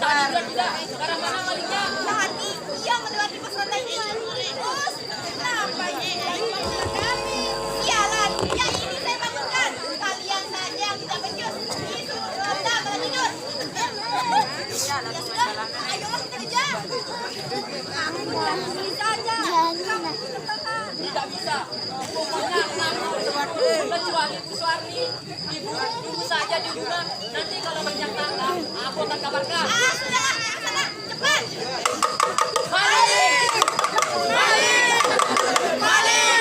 Tadi bilang tidak. Sekarang mana malingnya? Tadi dia melewati pos ronda ini. Terus kenapa ini? Kami. Sialan, ya ini saya bangunkan. Kalian saja yang tidak becus. Itu ronda malah tidur. Ya sudah, ayolah kita kejar. Kamu bilang sendiri saja. Kamu bertahan. Tidak bisa. Pokoknya aku kecuali Bu Suwarni. Ibu tunggu saja di rumah. Nanti kalau banyak tangga, aku akan kabarkan. Sudahlah, ke sana, cepat. Maling! Maling! Maling!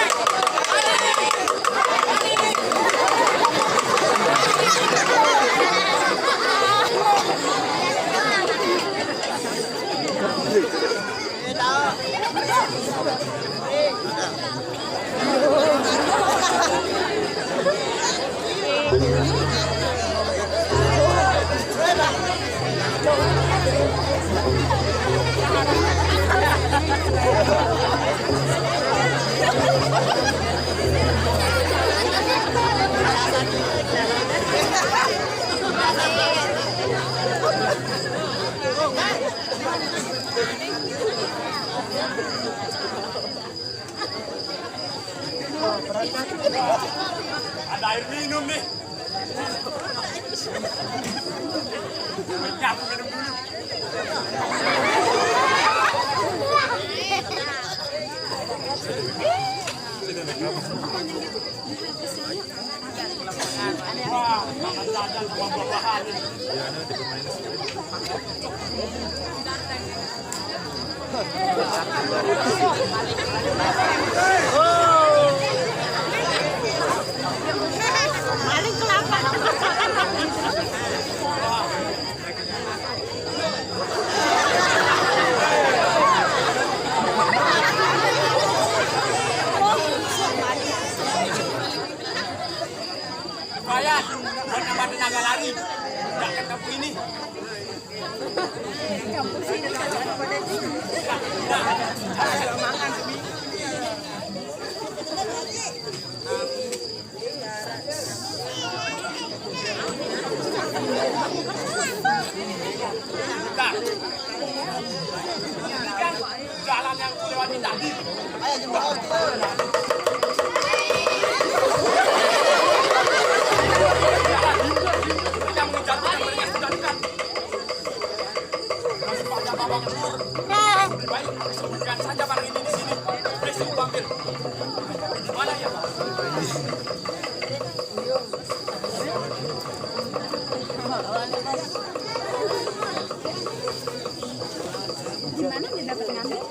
Ada air minum nih. Aku minum dulu. Wah, makan jajan buah-buahan. Maling kelapa. Bayar, buat nambah tenaga lari. Nggak ke kampung ini. Nah, ini kan jalan yang aku lewati tadi. Ayo jemput. Kita mengejar mereka sudah dekat. Masih pada babak belur. Baik, sebutkan saja barang ini di sini. Besok panggil. Di mana ya, Pak? Gimana dia dapat ngambil?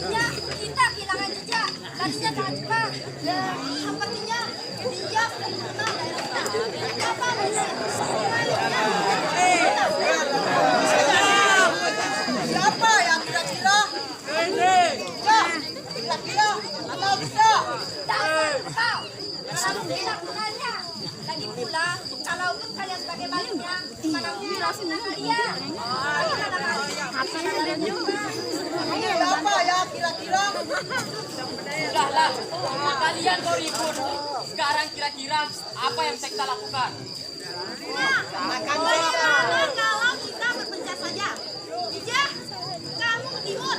Ya, kita kehilangan jejak. Larinya sangat cepat. Dan sepertinya dia sudah mengenal daerah kita. Apa siapa yang kira-kira? Ya, kira-kira atau bisa? Dasar kau. Kalau tidak gunanya. Lagi pula, kalaupun kalian sebagai malingnya, mana mungkin langsung kalian? Siapa ya kira-kira? Sudahlah, kalian kau ribut. Sekarang kira-kira apa yang bisa kita lakukan? Bagaimana kalau kita berpencet saja? Ijah, kamu ke timur.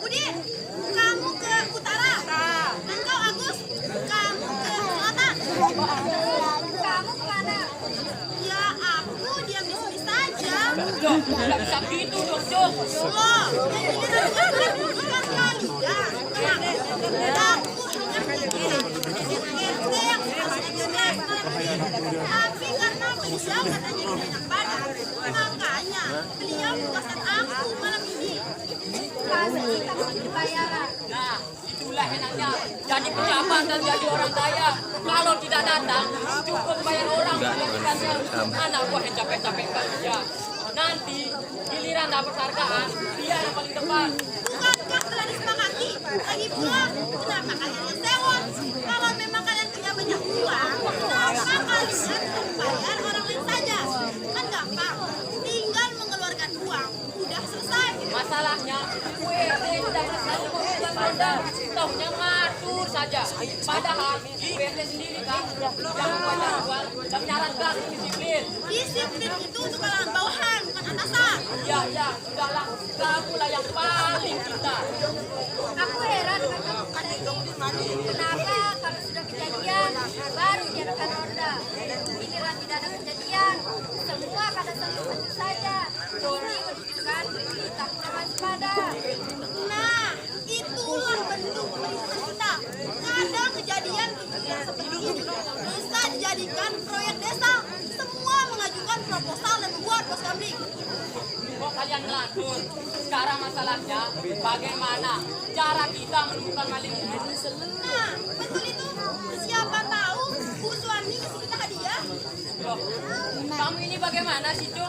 Udin, kamu ke utara. Dan kau Agus, kamu ke selatan. Kamu kemana? Ya aku diam di sini saja. Loh, tidak bisa begitu dong, Jong. Oh, jadi kita bukan kalian. Aku hanya menjadi RT yang harusnya tapi karena beliau katanya banyak badan, makanya beliau menugaskan aku malam ini. Kasih kita memberi bayaran. Nah, itulah enaknya. Jadi pejabat dan jadi orang kaya. Kalau tidak datang, cukup bayar orang. Anak gua yang capek-capek kerja. Nanti giliran dapat hargaan, dia yang paling depan. Bukankah telah disepakati? Lagi pula, kenapa kalian yang sewa? Kalau memang kalian punya banyak uang, kenapa kalian membayar orang lain saja? Kan gampang, tinggal mengeluarkan uang, udah selesai. Masalahnya, WRT tidak selesai. Anda tahunya ngatur saja. Padahal di PT sendiri kan yang membuat jadwal dan menyarankan disiplin. Disiplin itu untuk kalangan bawahan, bukan atasan. Ya, sudahlah. Kamu lah yang paling pintar. Aku heran dengan pada ini. Kenapa kalau sudah kejadian baru diadakan ronda? Giliran tidak ada kejadian, semua pada sentuh saja. Ini menunjukkan kita kurang waspada. Nah, itulah bentuk pemerintah kita. Kadang kejadian seperti ini bisa dijadikan proyek desa. Semua mengajukan proposal dan membuat pos kamling. Kok kalian ngelantur? Sekarang masalahnya bagaimana cara kita menemukan maling ini? Nah, betul itu. Siapa tahu Bu Suami kasih kita hadiah. Loh, kamu ini bagaimana sih, Cuk?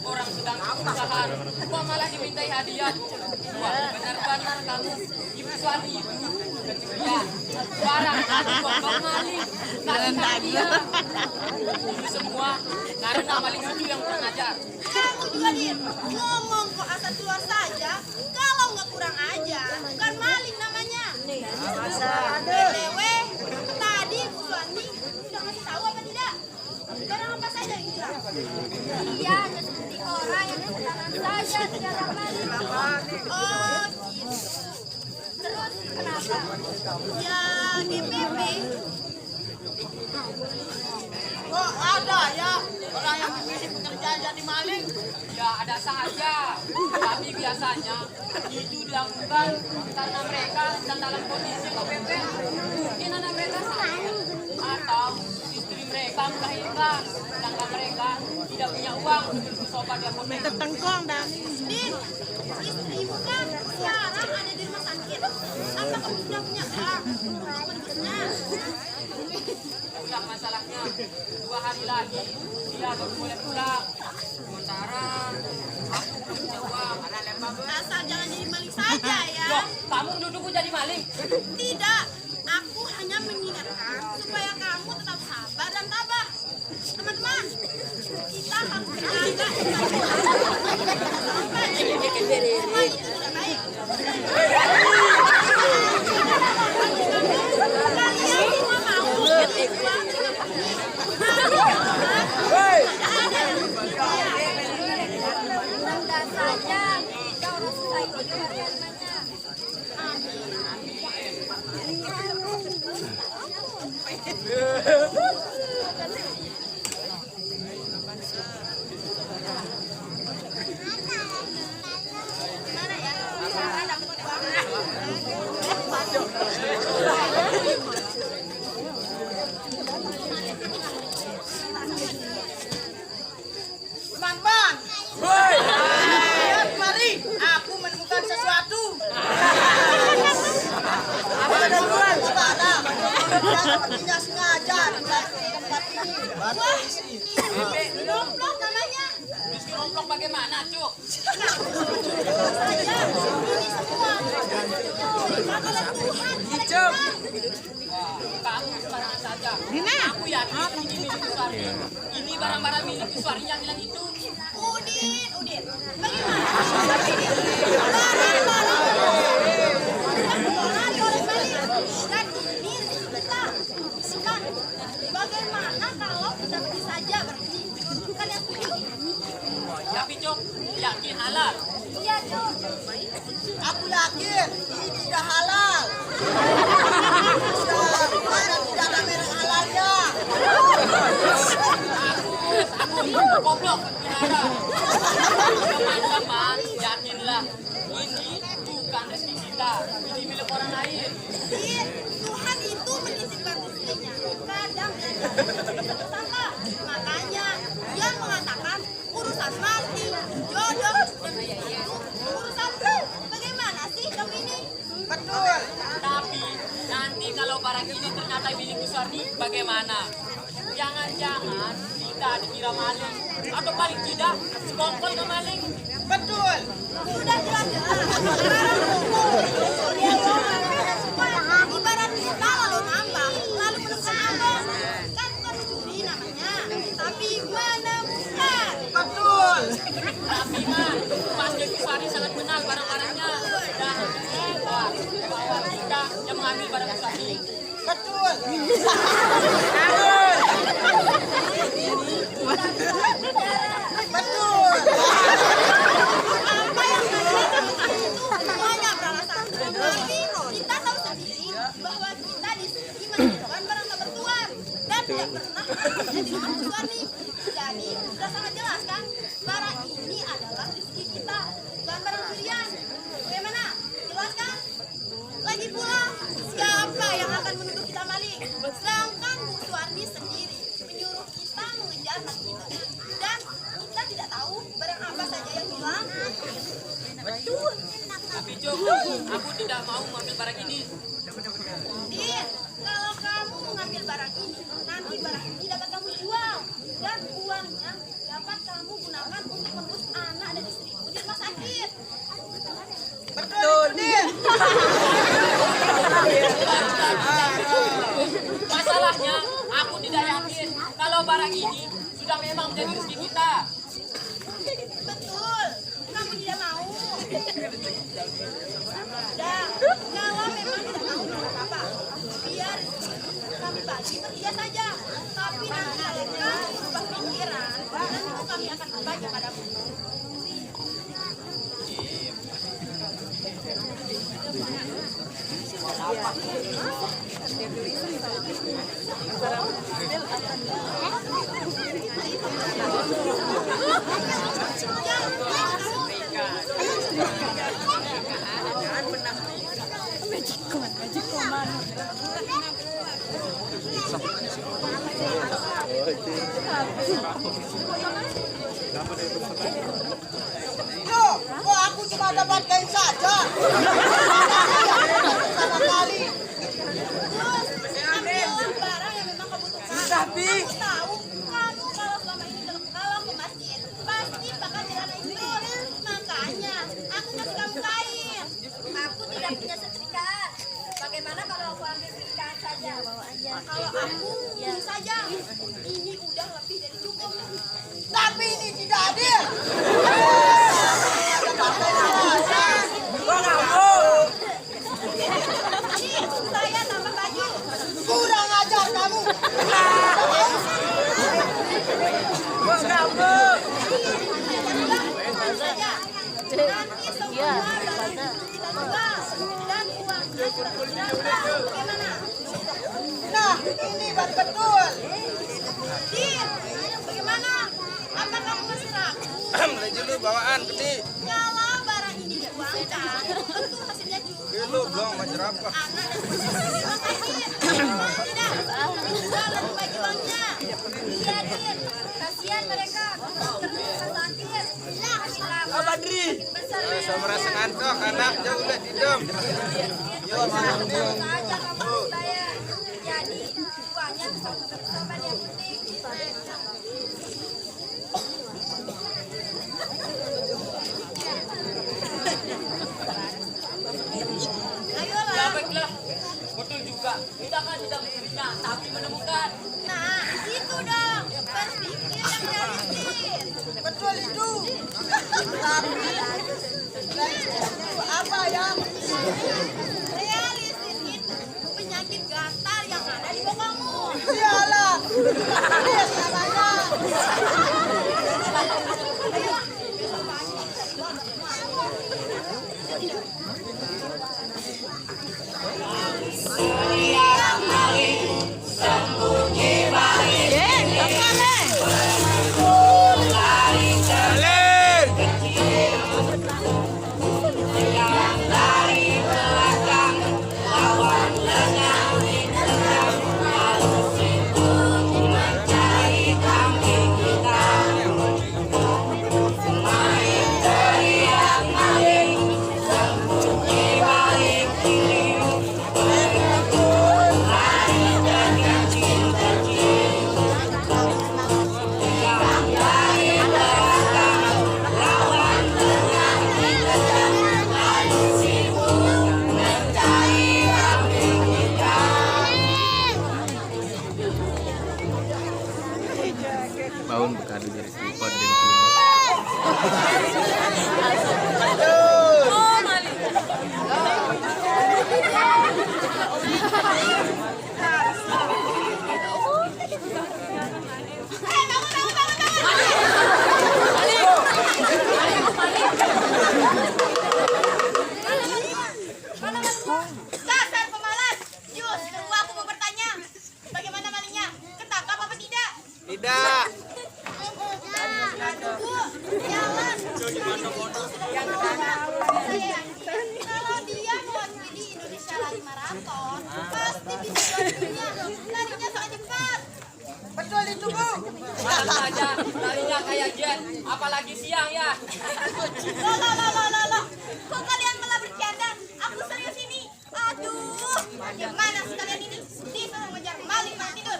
Orang sedang kesusahan, kok malah dimintai hadiah? Wah, benar-benar kamu ibu suami itu kecurian. Barang kamu kok maling, kasih hadiah. Ini semua karena maling itu yang kurang ajar. Kamu juga Din, ngomong kok asal keluar saja. Kalau nggak kurang ajar, bukan maling namanya. BTW, tadi Bu Suami sudah ngasih tahu apa tidak? Barang apa saja yang hilang? Iya, hanya seperti orang yang bertahan saja secara maling. Oh, gitu. Terus kenapa? Ya, GPP. Kok ada ya orang yang memilih pekerjaan jadi maling? Ya ada saja, tapi biasanya itu dilakukan karena mereka sedang dalam kondisi KPP. Mungkin anak mereka sakit atau istri mereka melahirkan, sedangkan mereka tidak punya uang untuk berobat di apotek. Din, istrimu kan sekarang ada di rumah sakit. Apa kamu sudah punya uang untuk menebusnya? Udah masalahnya 2 hari lagi dia baru boleh pulang. Sementara aku belum punya uang. Asal jangan jadi maling saja ya. Loh, kamu dudukku jadi maling? Tidak, aku hanya mengingatkan supaya kamu tetap sabar dan tabah. Teman-teman, kita harus menjaga sampai semua itu tidak baik. Kalian semua mau uang dengan Mudah-mudahan saja kita orang susah ini keluarganya. Gimana ya? Misalkan dapat uang. Teman-teman, lihat mari, aku menemukan sesuatu. Apa ada jual? Apa ada? Dia sepertinya sengaja tidak di tempat ini. Wah, Romplok namanya. Rizky romplok bagaimana, Cuk? Saya ini semua makanan Tuhan. Wah, kamu sembarangan saja. Aku yakin ini milik Iswari. Ini barang-barang milik Iswari yang hilang itu. Udin, bagaimana? Barang-barang yang diolah oleh maling dan ini rezeki kita. Kan, bagaimana kalau kita pergi saja berhenti? Kalian setuju? Tapi Cuk, yakin halal. Iya, Cuk. Aku yakin ini tidak halal. Sudah tidak ada merek halalnya. Aku goblok pelihara. Teman-teman, yakinlah ini bukan rezeki kita. Ini milik orang lain. Din, Tuhan itu menitipkan rezekinya. Kadang ada tersangka. Makanya dia mengatakan urusan mati, jodoh, dan itu urusanku. Bagaimana sih kamu ini? Betul. Tapi nanti kalau barang ini ternyata milik Iswari, bagaimana? Jangan-jangan kita dikira maling atau paling tidak sekongkol ke maling. Betul. Sudah jelas-jelas. Sekarang kumpul. Dia ibarat kita lalu nambah, lalu menemukan abang. Kan bukan mencuri namanya, tapi menemukan. Betul. Tapi man, Mas Iswari sangat kenal barang-barangnya dan hebat. Bahwa mengambil barang lagi. Betul. Betul. Apa yang kalian lakukan itu semuanya beralasan. Tapi kita tahu sendiri bahwa kita di sini menunjukkan barang kebertuan dan tidak pernah menjadi kebertuan nih. Jadi sudah sangat jelas kan, barang ini adalah rezeki kita dan barang curian. Bagaimana? Jelas kan? Lagi pula, siapa yang akan menuduh kita maling? Sedangkan Bu Suwardi sendiri menyuruh kita mengejar hal itu. Dan kita tidak tahu barang apa saja yang hilang. Betul. Tapi Cuk, aku tidak mau mengambil barang ini. Din, kalau kamu mengambil barang ini, nanti barang ini dapat kamu jual. Dan uangnya dapat kamu gunakan untuk mengurus anak dan istrimu di rumah sakit. Betul, Din. Masalahnya, aku tidak yakin kalau barang ini sudah memang menjadi rezeki kita. Betul, kamu tidak mau. Dan kalau memang tidak mau, tidak apa-apa. Biar kami bagi bertiga saja. Tapi nanti kalian berubah pikiran dan itu kami akan berbagi padamu. Loh, kok aku cuma dapat kain saja? Sama kali. Terus ambillah barang yang memang kamu butuhkan. Aku tahu kamu kalau selama ini kalau ke masjid pasti bakal jalan naik terus. Makanya aku kasih kamu kain. Aku tidak punya setrika. Bagaimana kalau aku ambil setrikaan saja? Bawa aja. Kalau aku ini saja, ini udah lebih dari cukup. Tapi ini tidak adil. Ini saya tambah baju. Kurang ajar kamu. Saja. Nanti semua barang kita jual dan uangnya sudah kita jual. Bagaimana? Nah, ini betul. Din, bagaimana? Apa kamu masih ragu? Beli dulu bawaan gede. Kalau barang ini diuangkan, tentu hasilnya juga Dulu belum macam apa. anak dan istri terima kasih. Tidak, kami jual dan bagi uangnya. Iya, Din. Kasihan mereka. Terus sakit. Nah, lama. Badri. Besar. Saya merasa ngantuk, anak jauh udah didom. Saja kamu bayar. Jadi uangnya bisa sampai yang penting. Ayolah. Ya baiklah, betul juga. Kita kan tidak mencurinya, tapi menemukan. Nah, itu dong. Berpikir yang realistis. Betul itu. Tapi apa yang Realistis itu penyakit gatal yang ada di bokongmu. sialah? Adil namanya. Baun berkali dari tripod dan Oh, Mali. Tidak. Aduh, Bu, jalan. Kalau dia mau di Indonesia lari maraton, pasti bisa juara dunia. Larinya sangat cepat. Betul itu, Bu. Malam saja larinya kayak jet, apalagi siang ya. Loh. Kok kalian malah bercanda? Aku serius ini. Aduh, gimana sih kalian ini? Disuruh ngejar maling malah tidur.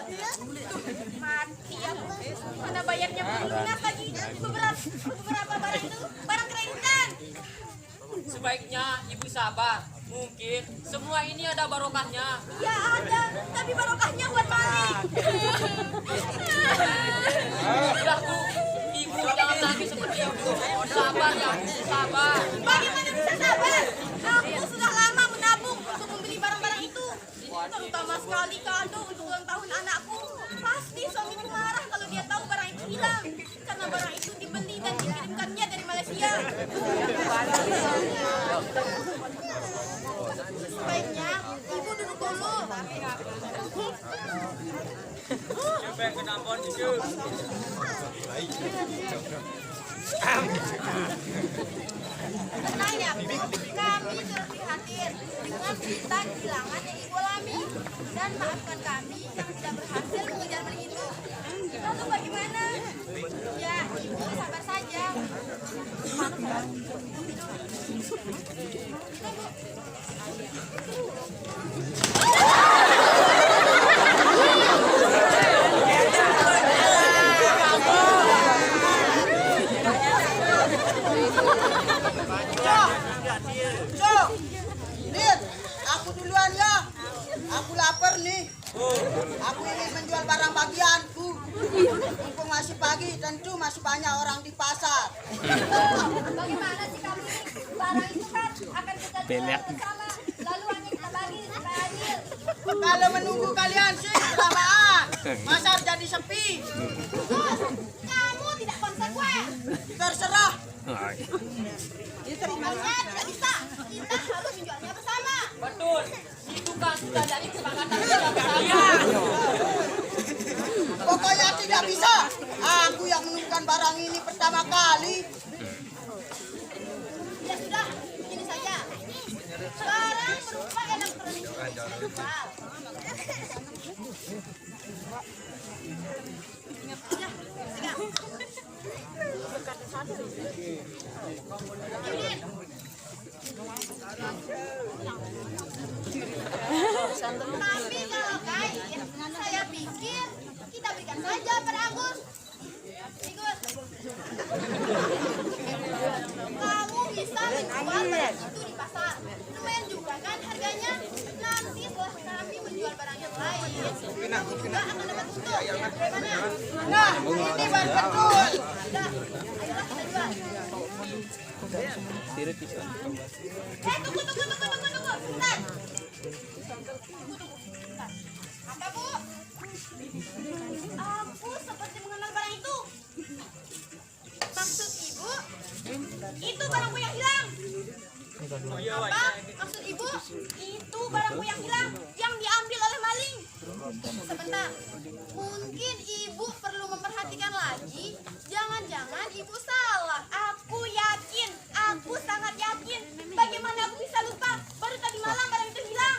Mati aku. Mana bayarnya belum lunas lagi. Beberapa barang itu barang kreditan. Sebaiknya ibu sabar. Mungkin semua ini ada barokahnya. Ya ada, tapi barokahnya buat maling. Sudah Bu, ibu jangan lagi seperti itu. Sabar ya Bu, sabar. Bagaimana bisa sabar? Aku sudah lama menabung untuk membeli barang-barang itu. Terutama sekali kado untuk ulang tahun anakku. Pasti suamiku marah kalau dia tahu barang itu hilang. Karena barang itu dibeli dan dikirimkannya dari Malaysia. Sebaiknya ibu duduk dulu. Siapa yang kena bon itu? Tenang ya Bu, kami turut prihatin dengan berita kehilangan yang Ibu alami. Dan maafkan kami yang tidak berhasil mengejar maling itu. Lalu bagaimana? Ya, Ibu sabar saja. So, lihat, aku duluan ya. Aku lapar nih. Aku ingin menjual barang bagianku. Mumpung masih pagi, tentu masih banyak orang di pasar. Bagaimana sih kamu ini? Barang itu kan akan kita jual bersama. Lalu hanya kita bagi supaya adil. Kalau menunggu kalian sih kelamaan. Pasar jadi sepi. Bos, kamu tidak konsekuen. Terserah. Pokoknya tidak bisa. Kita harus menjualnya bersama. Betul, itu kan sudah dari kesepakatan kita bersama. Pokoknya tidak bisa. Aku yang menemukan barang ini pertama kali. Ya sudah, begini saja. Barang berupa elektronik. Wow. Ya, pegang. Ini. Tapi kalau kain, saya pikir kita berikan saja pada Agus. Ikut. Kamu bisa menjual barang itu di pasar. Lumayan juga kan harganya. Nanti setelah kami menjual barang yang lain, kamu juga akan dapat untung. Bagaimana? Nah, ini baru betul. Sudah, ayolah kita jual. Tunggu. Bentar. Bentar. Apa, Bu? Aku seperti mengenal barang itu. Maksud Ibu? Itu barangku yang hilang. Apa? Maksud Ibu? Itu barangku yang hilang, yang diambil oleh maling. Sebentar. Mungkin Ibu perlu memperhatikan lagi. Jangan-jangan Ibu salah. Aku sangat yakin. Bagaimana aku bisa lupa? Baru tadi malam barang itu hilang.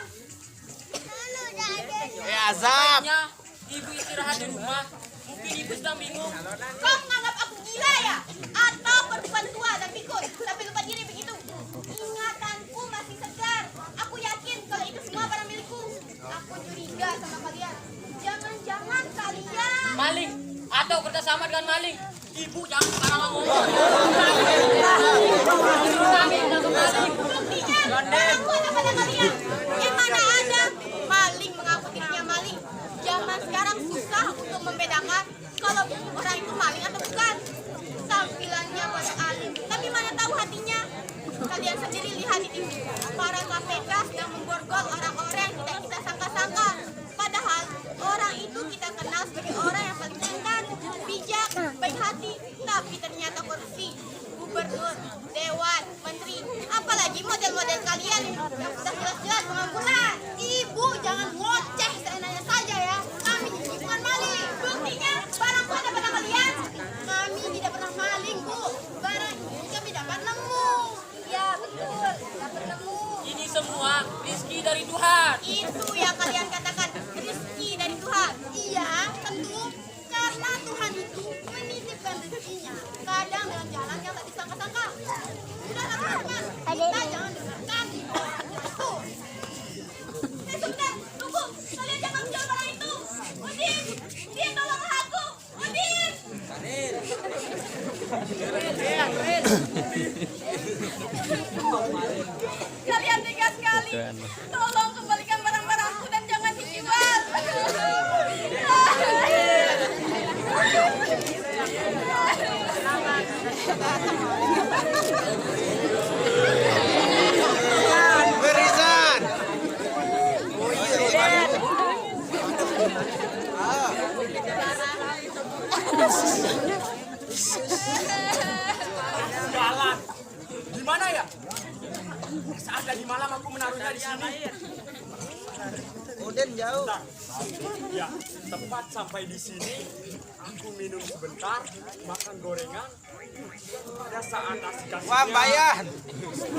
Azab. Sebaiknya ibu istirahat di rumah. Mungkin ibu sedang bingung. Kau menganggap aku gila ya? Atau perempuan tua dan pikun sampai lupa diri begitu? Ingatanku masih segar. Aku yakin kalau itu semua barang milikku. Aku curiga sama kalian. Jangan-jangan kalian... Maling atau kerjasama dengan maling. Ibu jangan sembarangan ngomong. Kami menangkap maling. Buktinya, barangku ada pada kalian. Yang mana ada maling mengaku dirinya maling. Zaman sekarang susah untuk membedakan kalau orang itu maling atau bukan. Tampilannya banyak alim, tapi mana tahu hatinya. Kalian sendiri lihat di TV. Para KPK sedang memborgol orang-orang yang tidak kita sangka-sangka. Padahal orang itu kita kenal sebagai orang yang paling pintar, bijak, baik hati, tapi ternyata korupsi. Gubernur, dewan, menteri, apalagi model-model kalian yang sudah jelas-jelas pengangguran. Ibu jangan ngoceh seenaknya saja ya. Kami bukan maling. Buktinya barang dari Tuhan. Itu yang kalian katakan rezeki dari Tuhan. Iya, tentu. Karena Tuhan itu menitipkan rezekinya. Kadang dengan jalan yang tak disangka-sangka. Sudahlah teman-teman, kita jangan dengarkan orang itu. Sebentar, tunggu. Kalian jangan menjual barang itu. Udin, Udin tolonglah aku. Udin. Kalian tega sekali. Tolong kembalikan barang-barangku dan jangan dijual. Barisan. Jalan. Di mana ya? Saat tadi malam aku menaruhnya di sini. Udin jauh. Bentar. Ya, tepat sampai di sini. Aku minum sebentar, makan gorengan. Pada saat nasi kasihnya, Wah, bayan.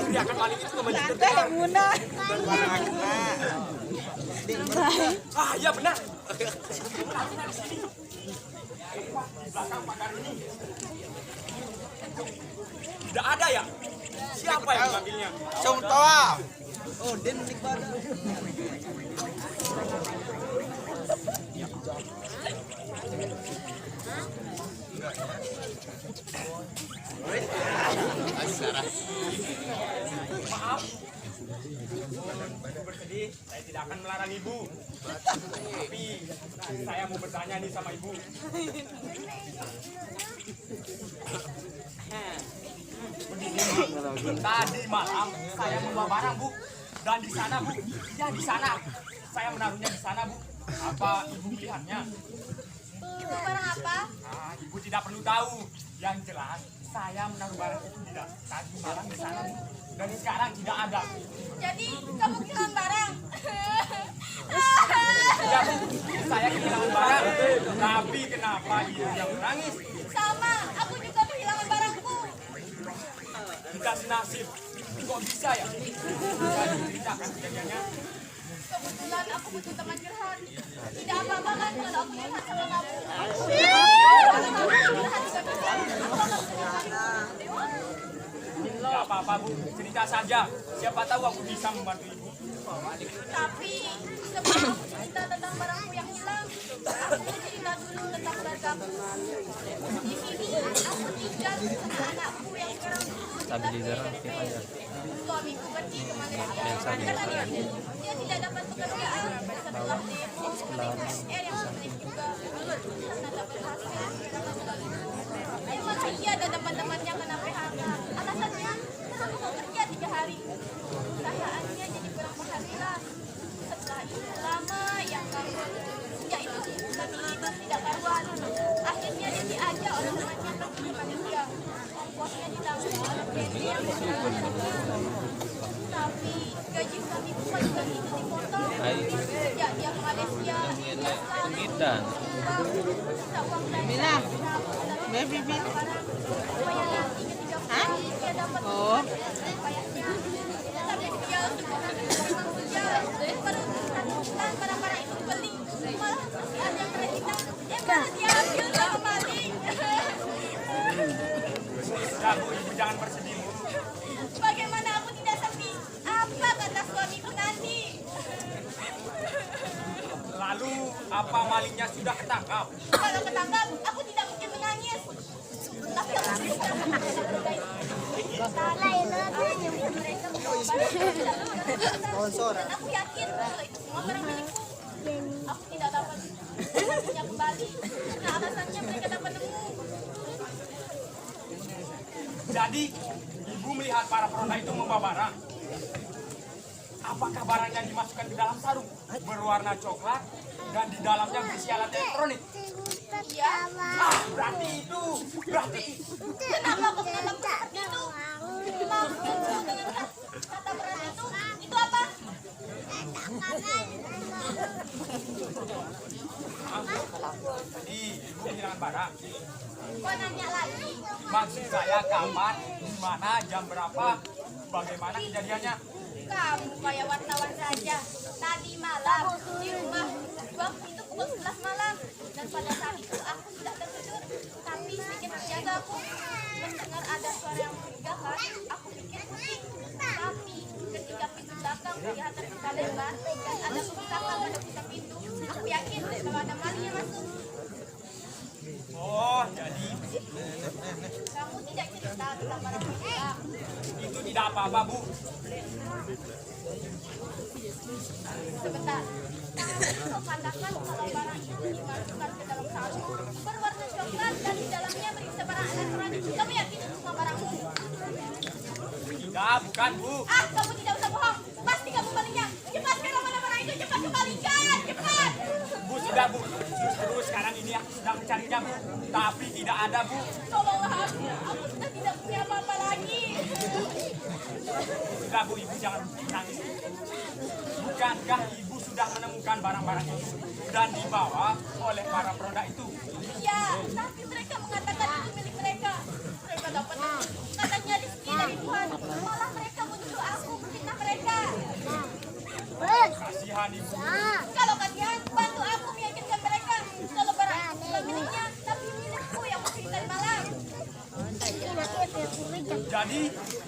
teriakan maling itu kembali terdengar. Ah, iya benar. Aku menaruhnya di sini. Tepat di belakang pagar ini. Tidak ada ya? Siapa yang mengambilnya? Sung toa. Udin nik badan. Maaf. Bersedih, saya tidak akan melarang ibu. Tapi saya mau bertanya nih sama ibu. Tadi malam saya membawa barang, Bu. Dan di sana, Bu. Ya, di sana. Saya menaruhnya di sana, Bu. Apa ibu melihatnya? Itu barang apa? Ah, ibu tidak perlu tahu. Yang jelas, saya menaruh barang itu tidak tadi malam di sana, Bu. Dan sekarang tidak ada. Jadi kamu kehilangan barang. Ya, Bu. Saya kehilangan barang. Tapi kenapa ibu yang menangis? Sama, aku juga kehilangan barangku. Dikasih nasib. Kok bisa ya? Bisa diceritakan kejadiannya. Kebetulan aku butuh teman curhat. Tidak apa-apa kan kalau aku curhat sama kamu. Kalau kamu curhat juga bisa. Aku akan curhat. Tidak apa-apa, Bu. Cerita saja. Siapa tahu aku bisa membantu ibu. Tapi sebelum aku cerita tentang barangku yang hilang, aku mau cerita dulu tentang keluargaku. Di sini aku tinggal sama anakku yang sekarang Stabilizer aja. Suamiku pergi ke Malaysia karena dia tidak dapat pekerjaan setelah demo UMR yang sering juga karena dapat hasil dia masih dia dan teman-temannya kena PHK. Alasannya karena mau kerja 3 hari. Usahaannya jadi kurang berhasil. Setelah itu lama yang kawan ya itu tapi itu tidak karuan. Akhirnya dia diajak oleh temannya pergi ke Malaysia. Ongkosnya ditanggung oleh PT yang tapi gaji kami bukan juga itu dipotong. Sejak dia ke Malaysia, dia selalu minta uang belanja. Supaya nanti ketika pulang dia dapat payahnya. Tapi dia sebuah kerja baru 1 bulan barang-barang itu beli. Malah masih ada yang kreditnya. Malah dia ambil kembali. Ya, Bu, ibu jangan bersedih, Bu. Bagaimana aku tidak sedih? Apa kata suamiku nanti? Lalu, apa malingnya sudah ketangkap? Kalau ketangkap, aku tidak mungkin menangis. Tapi aku sudah mereka membawa barang tidak benar. Dan aku yakin kalau itu semua barang milikku. Aku tidak dapat punya kembali. Karena alasannya mereka dapat nemu. Jadi, ibu melihat para peronda itu membawa barang. Apakah barangnya dimasukkan ke dalam sarung berwarna coklat dan di dalamnya berisi alat elektronik? Iya. Ah, berarti itu. Berarti Kenapa aku menganggap seperti itu? Maksudmu dengan kata berat itu apa? Jadi, ibu kehilangan barang. Kau nanya lagi. Maksud saya kapan, di mana, jam berapa, bagaimana kejadiannya? Kamu kayak wartawan saja. Tadi malam di rumah waktu itu pukul 11 malam dan pada saat itu aku tidak tertidur, tapi sedikit terjaga aku mendengar ada suara yang mencurigakan. Aku pikir kucing, tapi ketika pintu belakang kelihatan buka lebar dan ada pengesakan pada buka pintu, aku yakin kalau ada maling yang masuk. Oh, jadi Kamu tidak cerita tentang barang hilang. itu tidak apa-apa, Bu. Sebentar. Kamu katakan kalau barang itu dimasukkan ke dalam sarung berwarna coklat dan di dalamnya berisi barang elektronik. Kamu yakin itu semua barangmu? Tidak, bukan, Bu. Ah, kamu tidak usah bohong. Pasti kamu malingnya. Cepat bilang mana barang itu, cepat kembalikan, cepat. Bu, sudah, Bu. Justru sekarang ini aku sedang mencarinya, Bu. Tapi tidak ada, Bu. Tolonglah aku sudah tidak punya apa-apa lagi. Sudah, Bu, Ibu jangan nangis. Bukankah Ibu sudah menemukan barang-barang itu dan dibawa oleh para peronda itu? Iya, tapi mereka mengatakan itu milik mereka. Mereka dapat katanya rezeki dari Tuhan. Malah mereka menuduh aku memfitnah mereka. Kasihan Ibu. Kalau kalian bantu aku meyakinkan mereka kalau barang itu bukan miliknya, tapi milikku yang mencuri tadi malam. Jadi,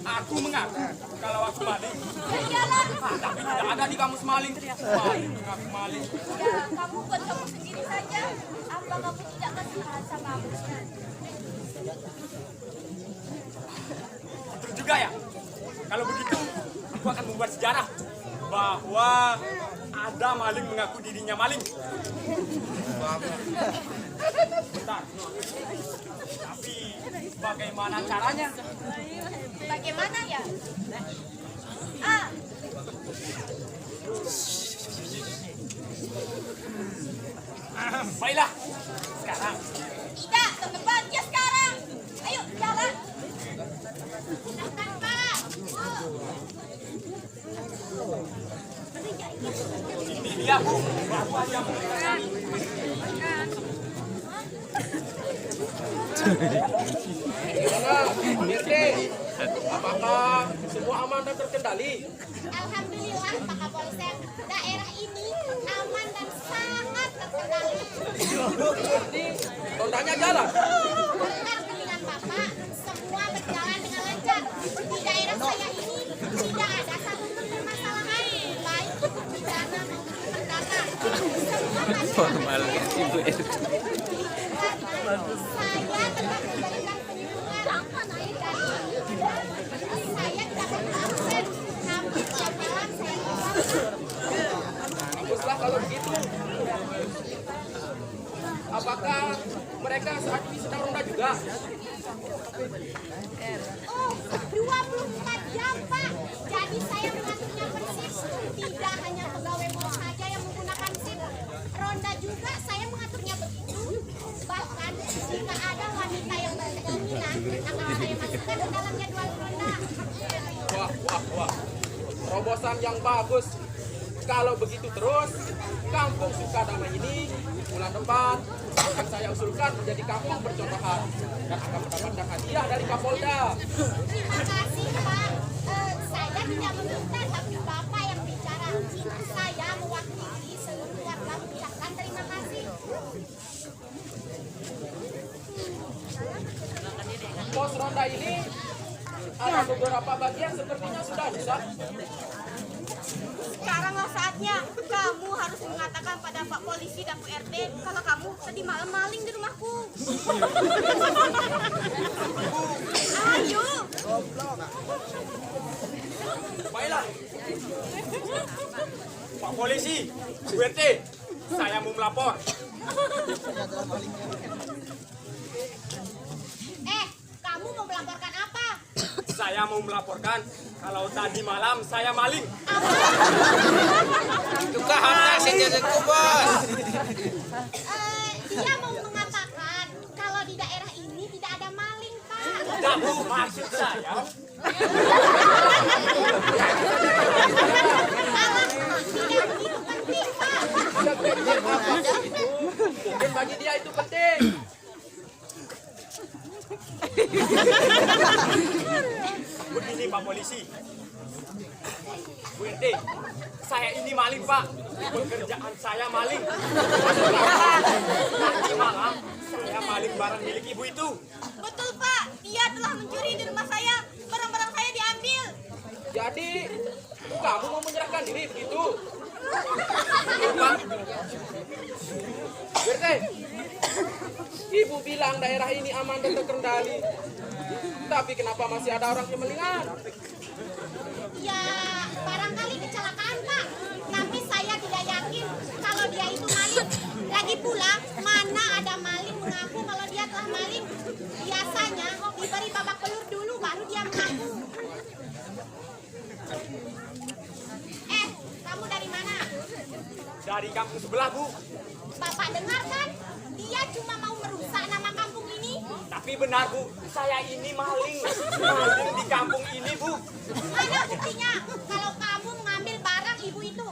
aku mengaku kalau aku maling. Iyalah, Tapi tidak ada di kamus maling. Maling mengaku maling. ya kamu buat kamu sendiri saja. Apa kamu tidak kasihan sama aku? Betul juga ya. Kalau begitu, aku akan membuat sejarah bahwa ada maling mengaku dirinya maling. Bentar. Tapi bagaimana caranya? Bagaimana ya? Ah, Baiklah. Sekarang tidak, ke depan dia sekarang. Ayo, jalan. Pak. ini dia, Bu, bahwa yang mengenai. Apakah semua aman dan terkendali? Alhamdulillah Pak Kapolsek, daerah ini aman dan sangat terkendali. Rondanya jalan. Benar dengan Bapak, semua berjalan dengan lancar. Di daerah saya ini tidak ada satupun permasalahan, baik itu pidana maupun perdata. Semua Formalnya Ibu RT. saya tetap memberikan perlindungan. Saya tidak bermaksud, namun tiap malam saya Baguslah kalau begitu. Apakah mereka saat ini sedang ronda juga? Oh, 24 jam, Pak. Jadi saya mengaturnya persis. Tidak hanya pegawai pos saja yang menggunakan sip. Ronda juga saya mengaturnya begitu. Bahkan jika ada wanita yang berkeinginan, akan saya masukkan ke dalam jadwal ronda. Wah. Terobosan yang bagus. Kalau begitu terus, kampung Sukadamai ini bulan depan akan saya usulkan menjadi kampung percontohan dan akan mendapatkan hadiah dari Kapolda. Terima kasih, Pak. Saya tidak meminta, tapi Bapak yang bicara. Saya mewakili seluruh warga mengucapkan terima kasih. Pos ronda ini ada beberapa bagian sepertinya sudah rusak. Sekaranglah saatnya kamu harus mengatakan pada Pak Polisi dan Bu RT kalau kamu tadi malam maling di rumahku. Ayo. Baiklah. Pak Polisi, Bu RT, saya mau melapor. Kamu mau melaporkan apa? Saya mau melaporkan kalau tadi malam saya maling. Juga harta senjataku, Bos. Dia mau mengatakan kalau di daerah ini tidak ada maling, Pak. Tidak, Bu, maksud saya. Alah, tidak begitu penting, Pak. Mungkin bagi dia itu penting. Begini Pak Polisi, Bu Bu RT, saya ini maling Pak. Pekerjaan saya maling. Nanti malam saya maling barang milik ibu itu. Betul Pak, dia telah mencuri di rumah saya. Barang-barang saya diambil. Jadi, kamu mau menyerahkan diri begitu? BRT, Ibu bilang daerah ini aman dan terkendali. Tapi kenapa masih ada orang yang melihat? Ya, barangkali kecelakaan Pak. Tapi saya tidak yakin kalau dia itu maling. Lagi pula, mana ada maling mengaku kalau dia telah maling. Biasanya diberi babak belur dulu baru dia mengaku. Kamu dari mana? Dari kampung sebelah Bu. Bapak dengar kan? Dia cuma mau merusak nama kampung ini. Tapi benar Bu, saya ini maling. Maling di kampung ini Bu. Mana buktinya kalau kamu mengambil barang ibu itu?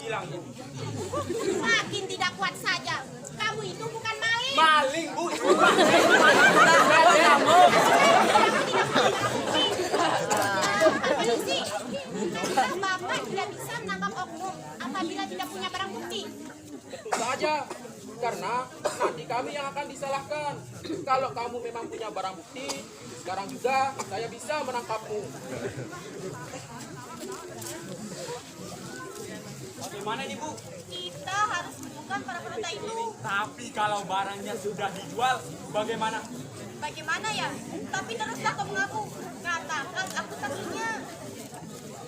Hilang Bu. Makin tidak kuat saja. Kamu itu bukan maling. Maling Bu. Polisi, karena Bapak tidak bisa menangkap oknum apabila tidak punya barang bukti. Tentu saja, karena nanti kami yang akan disalahkan. Kalau kamu memang punya barang bukti, sekarang juga saya bisa menangkapmu. Bagaimana nih Bu? Kita harus menemukan para peroda itu. Tapi kalau barangnya sudah dijual, bagaimana? Bagaimana ya? Tapi teruslah kau mengaku. Katakan aku saksinya.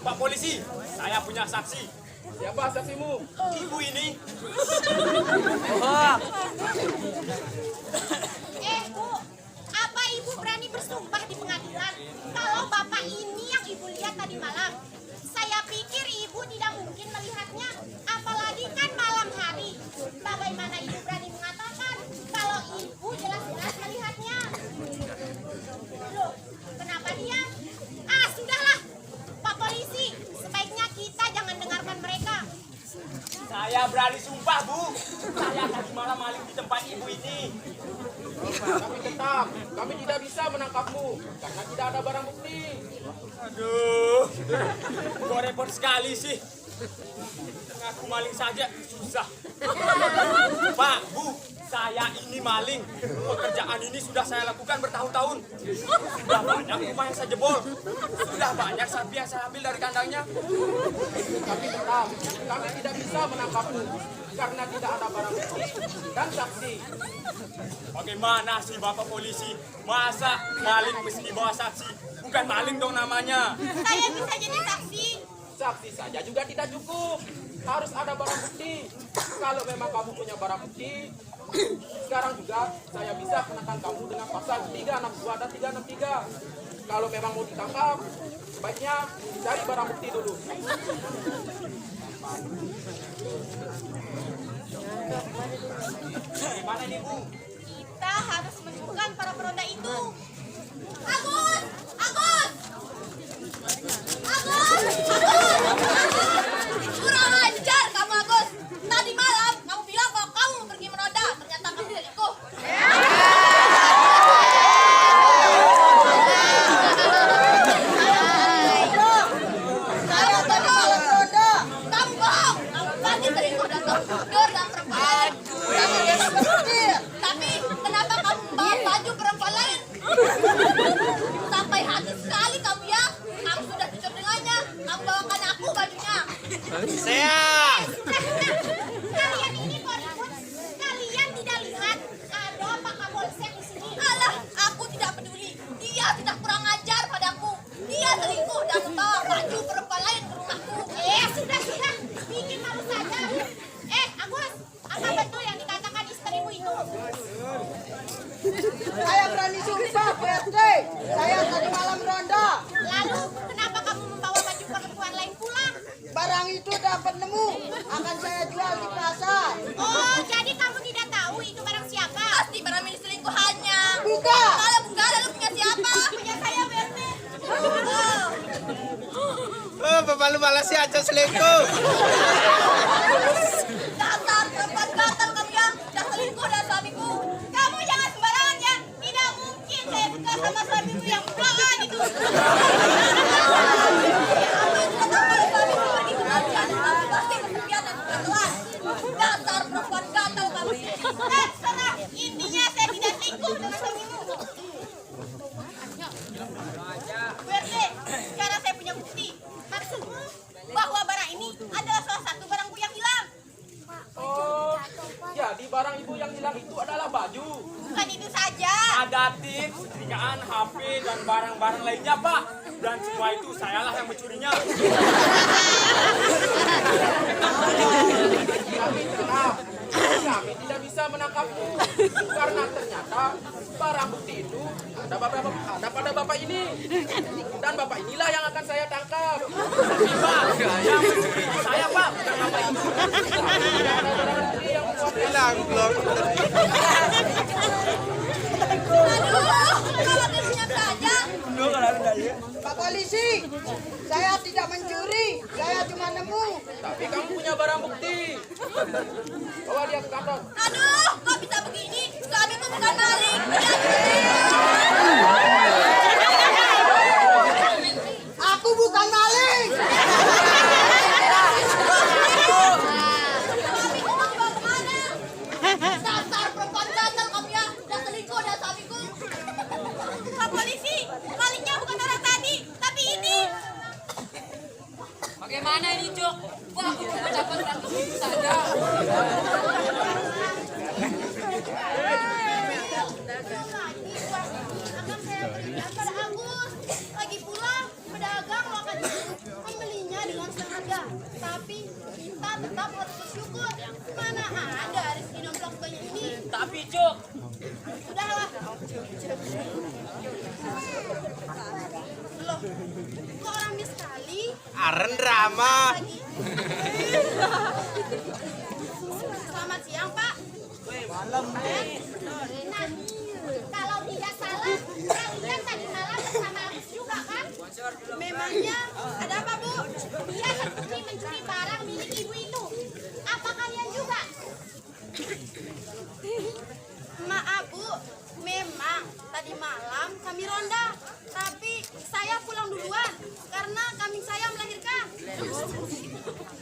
Pak Polisi, saya punya saksi. Siapa saksimu? Ibu ini. Bu, apa ibu berani bersumpah di pengadilan kalau bapak ini yang ibu lihat tadi malam? Saya pikir ibu tidak mungkin melihatnya, apalagi kan malam hari. Bagaimana ibu berani mengatakan kalau ibu jelas-jelas melihatnya? Loh, kenapa diam? Sudahlah, Pak Polisi, sebaiknya kita jangan dengarkan mereka. Saya berani sumpah Bu. Saya tadi malam maling di tempat ibu ini. Tapi tetap, kami tidak bisa menangkapmu karena tidak ada barang bukti. Aduh, kok repot sekali sih. Ngaku maling saja susah. Pak, Bu, saya ini maling. Pekerjaan ini sudah saya lakukan bertahun-tahun. Sudah banyak rumah yang saya jebol. Sudah banyak sapi yang saya ambil dari kandangnya. Tapi tetap, kami tidak bisa menangkapmu karena tidak ada barang bukti dan saksi. Bagaimana sih Bapak Polisi? Masa maling mesti bawa saksi? Bukan maling dong namanya. Saya bisa jadi saksi. Saksi saja juga tidak cukup. Harus ada barang bukti. Kalau memang kamu punya barang bukti, sekarang juga saya bisa kenakan kamu dengan pasal 362 dan 363. Kalau memang mau ditangkap, baiknya cari barang bukti dulu. Gimana nih Bu? Kita harus menemukan para peroda itu. Agus! Agus! Agus! Kurang ajar kamu, Agus. Tadi malam kamu bilang kalau kamu pergi meroda, ternyata kamu selingkuh. Saya tadi malam ronda. Kamu bohong. Kamu pasti selingkuh dan kamu tidur dan perempuan. Tapi kenapa kamu membawa baju perempuan lain? Sampai hati sekali kamu ya. Kamu sudah tidur dengannya. Kamu bawakan aku bajunya. Kalian ini kok ribut? Kalian tidak lihat ada Pak Kapolsek di sini? Alah, aku tidak peduli. Dia tidak kurang ajar padaku. Dia selingkuh dan membawa baju perempuan lain ke rumahku. Sudah. Bikin malu saja. Agus, apa betul yang dikatakan istrimu itu? Saya berani sumpah, PRT. Saya tadi malam ronda. Lalu, kenapa kamu membawa baju perempuan lain pulang? Barang itu dapat nemu. Akan saya jual di pasar. Oh, jadi kamu tidak tahu itu barang siapa? Pasti barang milik selingkuhannya. Bukan. Kalau bukan, lalu punya siapa? Punya saya, BRT. Oh, bapak lu malah si Aca selingkuh. Dasar perempuan gatal kamu ya. Sudah selingkuh dengan suamiku. Kamu jangan sembarangan ya. Tidak mungkin saya suka sama suamiku yang pelangan itu. Apa yang sudah tahu oleh suamiku? ada tips, setrkaan, HP, dan barang-barang lainnya, Pak. Dan semua itu sayalah yang mencurinya. Kami tidak bisa menangkapmu karena ternyata barang bukti itu ada pada bapak ini, dan bapak inilah yang akan saya tangkap. Pak, yang mencuri itu saya, Pak, bukan bapak itu. Ada barang bukti yang membuat Hilang blok. Aduh, kalau diam saja. Pak polisi, saya tidak mencuri, saya cuma nemu. tapi kamu punya barang bukti. Bawa dia ke kantor. Aduh, kok bisa begini? Suamiku bukan maling. Aku bukan maling. Suamiku mau dibawa kemana? Dasar perempuan gatel kamu ya. Udah selingkuh dan suamiku. Pak polisi, malingnya bukan orang tadi, tapi ini. Bagaimana ini, Cuk? Wah, aku cuma dapat 100 ribu saja. Akan saya berikan pada Agus. Lagi pula, pedagang lo akan membelinya dengan setengah harga. Tapi kita tetap harus bersyukur. Mana ada rezeki nomplok sebanyak ini. Tapi, Cuk, Sudahlah. Loh, kok rame sekali? Aren drama. Lagi. Selamat siang, Pak. Nah, kalau tidak salah, kalian tadi malam bersama Agus juga kan? Memangnya ada apa, Bu? Dia terbukti mencuri barang milik ibu itu. Apa kalian juga? Maaf, Bu. Memang tadi malam kami ronda, tapi saya pulang duluan karena kambing saya melahirkan.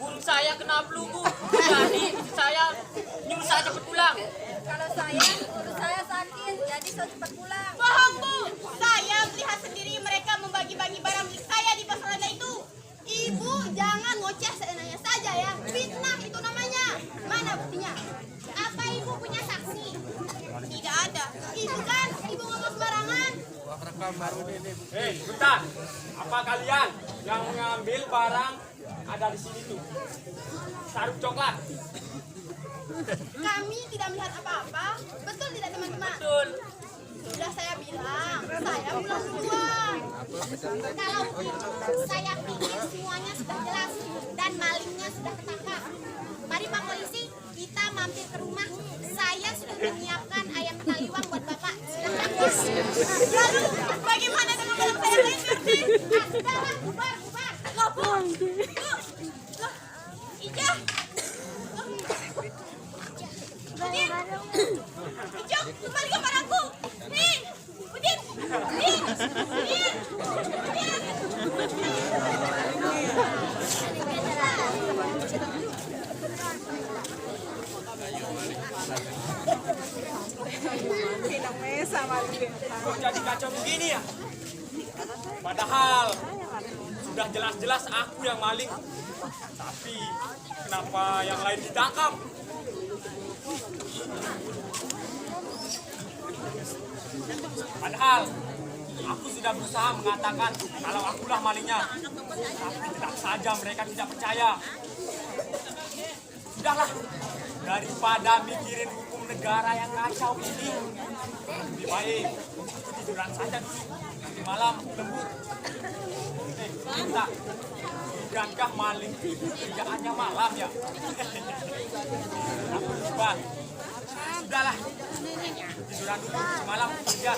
burung saya kena flu, Bu. Jadi, saya nyuruh saya cepat pulang. Kalau saya, urus saya sakit, jadi saya cepat pulang. Bohong, Bu. Saya melihat sendiri mereka membagi-bagi barang milik saya di pasar ronda itu. Ibu jangan ngoceh seenaknya saja ya. Fitnah itu namanya. Mana buktinya? Apa Ibu punya saksi? Tidak ada. Ibu kan, Ibu ngomong sembarangan. Hei, bentar. Apa kalian yang mengambil barang ada di sini tuh? Sarung coklat. Kami tidak melihat apa-apa. Betul tidak, teman-teman? Betul. Sudah saya bilang, saya pulang duluan. Kalau gitu, saya pikir semuanya sudah jelas dan malingnya sudah ketangkap. Mari Pak Polisi, kita mampir ke rumah. Saya sudah menyiapkan ayam taliwang buat Bapak. Silahkan. Lalu, bagaimana dengan barang saya lain, Surti? Ah, sudahlah, bubar. Loh, Bu. Loh, Ijah. Udin. Ijah, kembalikan barangku. Nih, Udin. Udin. Udin. Udin. Kok jadi kacau begini ya? Padahal sudah jelas-jelas aku yang maling. Tapi kenapa yang lain ditangkap? Padahal aku sudah berusaha mengatakan kalau akulah malingnya. Tapi tetap saja mereka tidak percaya. Sudahlah, daripada mikirin hukum negara yang kacau ini, lebih baik aku tiduran saja dulu. Nanti malam lembur. Kita, bukankah maling itu kerjaannya malam ya? Aku lupa. Sudahlah, tiduran dulu semalam kerja.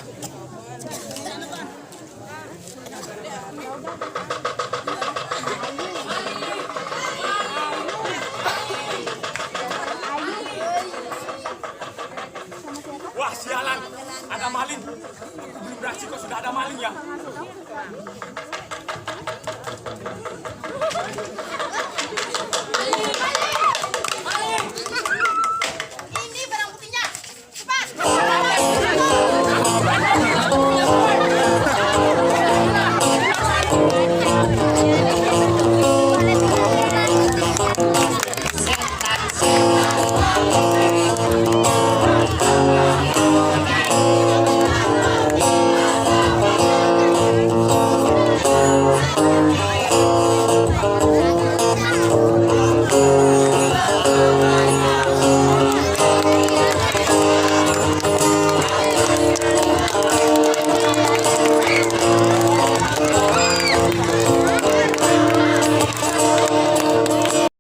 Wah, sialan, ada maling. Aku belum beraksi kok sudah ada maling ya.